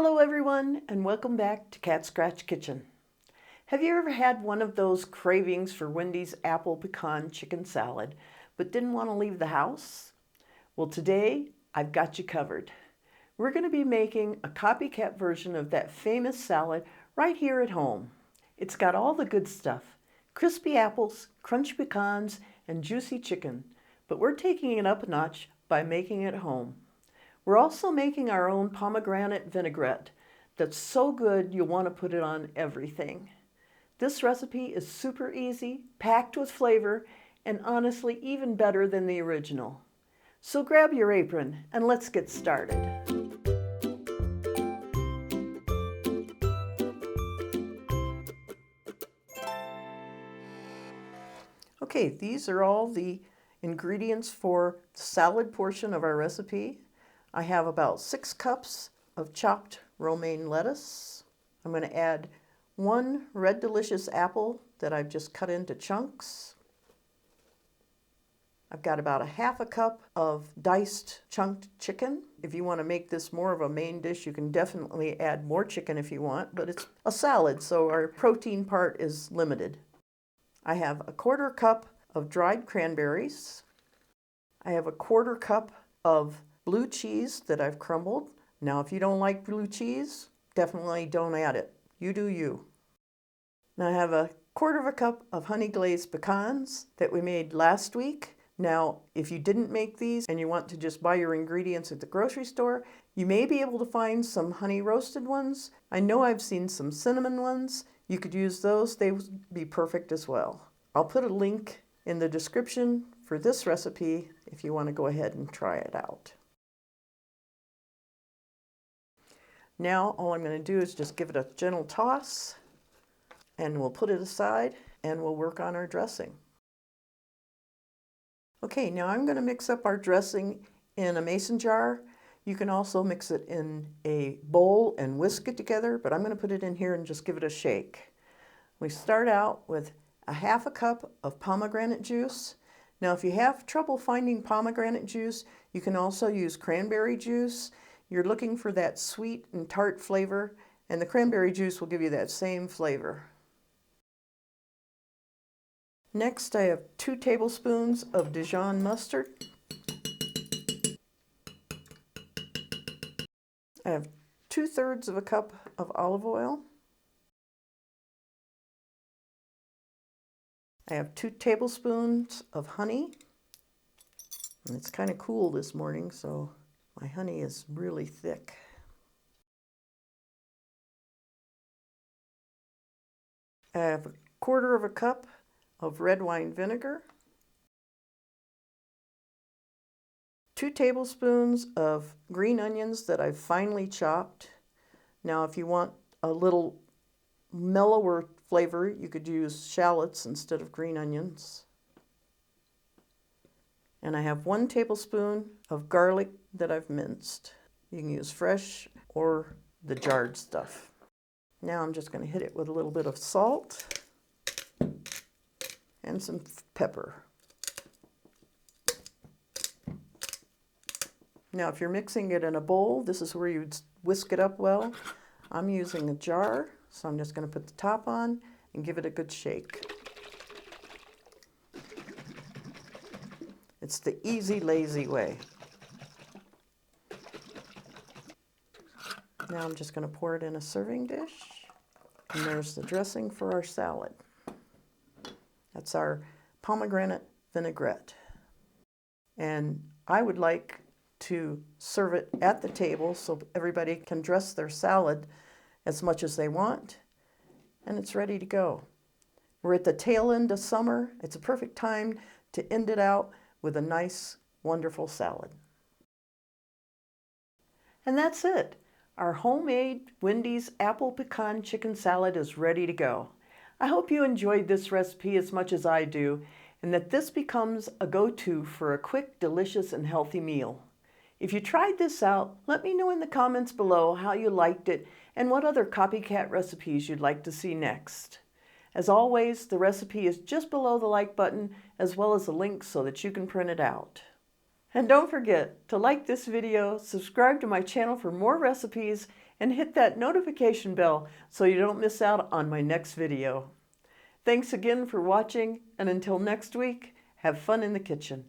Hello everyone, and welcome back to Cat Scratch Kitchen. Have you ever had one of those cravings for Wendy's apple pecan chicken salad, but didn't want to leave the house? Well, today I've got you covered. We're going to be making a copycat version of that famous salad right here at home. It's got all the good stuff: crispy apples, crunchy pecans, and juicy chicken, but we're taking it up a notch by making it at home. We're also making our own pomegranate vinaigrette that's so good you'll want to put it on everything. This recipe is super easy, packed with flavor, and honestly even better than the original. So grab your apron and let's get started. Okay, these are all the ingredients for the salad portion of our recipe. I have about 6 cups of chopped romaine lettuce. I'm going to add 1 red delicious apple that I've just cut into chunks. I've got about 1/2 cup of diced chunked chicken. If you want to make this more of a main dish, you can definitely add more chicken if you want, but it's a salad, so our protein part is limited. I have 1/4 cup of dried cranberries. I have 1/4 cup of blue cheese that I've crumbled. Now, if you don't like blue cheese, definitely don't add it. You do you. Now I have 1/4 cup of honey glazed pecans that we made last week. Now, if you didn't make these and you want to just buy your ingredients at the grocery store, you may be able to find some honey roasted ones. I know I've seen some cinnamon ones. You could use those. They would be perfect as well. I'll put a link in the description for this recipe if you want to go ahead and try it out. Now all I'm going to do is just give it a gentle toss, and we'll put it aside and we'll work on our dressing. Okay, now I'm going to mix up our dressing in a mason jar. You can also mix it in a bowl and whisk it together, but I'm going to put it in here and just give it a shake. We start out with 1/2 cup of pomegranate juice. Now, if you have trouble finding pomegranate juice, you can also use cranberry juice. You're looking for that sweet and tart flavor, and the cranberry juice will give you that same flavor. Next, I have 2 tablespoons of Dijon mustard. I have 2/3 cup of olive oil. I have 2 tablespoons of honey. And it's kind of cool this morning, so my honey is really thick. I have 1/4 cup of red wine vinegar. 2 tablespoons of green onions that I've finely chopped. Now, if you want a little mellower flavor, you could use shallots instead of green onions. And I have 1 tablespoon of garlic that I've minced. You can use fresh or the jarred stuff. Now I'm just going to hit it with a little bit of salt and some pepper. Now, if you're mixing it in a bowl, this is where you'd whisk it up well. I'm using a jar, so I'm just going to put the top on and give it a good shake. It's the easy, lazy way. Now I'm just going to pour it in a serving dish. And there's the dressing for our salad. That's our pomegranate vinaigrette. And I would like to serve it at the table so everybody can dress their salad as much as they want. And it's ready to go. We're at the tail end of summer. It's a perfect time to end it out with a nice, wonderful salad. And that's it. Our homemade Wendy's apple pecan chicken salad is ready to go. I hope you enjoyed this recipe as much as I do, and that this becomes a go-to for a quick, delicious, and healthy meal. If you tried this out, let me know in the comments below how you liked it and what other copycat recipes you'd like to see next. As always, the recipe is just below the like button, as well as a link so that you can print it out. And don't forget to like this video, subscribe to my channel for more recipes, and hit that notification bell so you don't miss out on my next video. Thanks again for watching, and until next week, have fun in the kitchen.